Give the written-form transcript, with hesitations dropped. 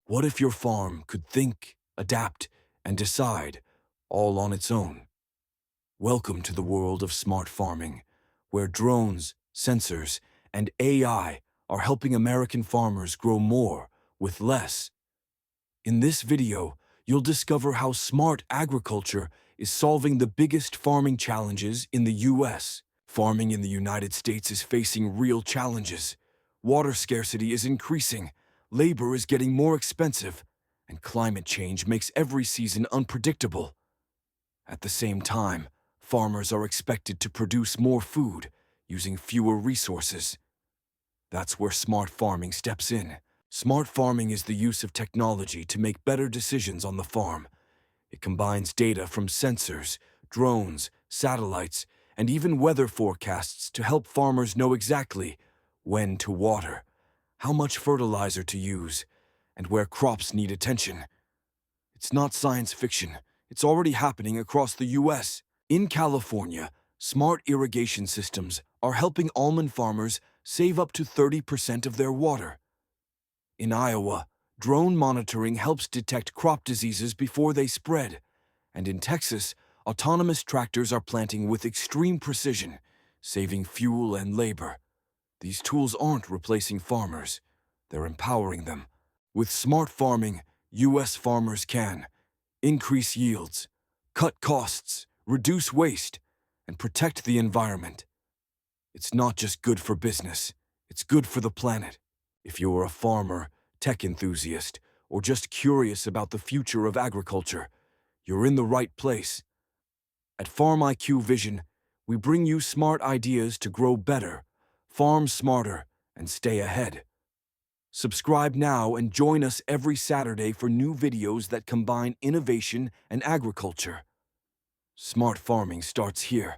What if your farm could think, adapt, and decide all on its own? Welcome to the world of smart farming, where drones, sensors, and AI are helping American farmers grow more with less. In this video, you'll discover how smart agriculture is solving the biggest farming challenges in the U.S. Farming in the United States is facing real challenges. Water scarcity is increasing, labor is getting more expensive, and climate change makes every season unpredictable. At the same time, farmers are expected to produce more food using fewer resources. That's where smart farming steps in. Smart farming is the use of technology to make better decisions on the farm. It combines data from sensors, drones, satellites, and even weather forecasts to help farmers know exactly when to water, how much fertilizer to use, and where crops need attention. It's not science fiction. It's already happening across the U.S. In California, smart irrigation systems are helping almond farmers save up to 30% of their water. In Iowa, drone monitoring helps detect crop diseases before they spread. And in Texas, autonomous tractors are planting with extreme precision, saving fuel and labor. These tools aren't replacing farmers. They're empowering them. With smart farming, U.S. farmers can increase yields, cut costs, reduce waste, and protect the environment. It's not just good for business, it's good for the planet. If you're a farmer, tech enthusiast, or just curious about the future of agriculture, you're in the right place. At FarmIQ Vision, we bring you smart ideas to grow better, farm smarter, and stay ahead. Subscribe now and join us every Saturday for new videos that combine innovation and agriculture. Smart farming starts here.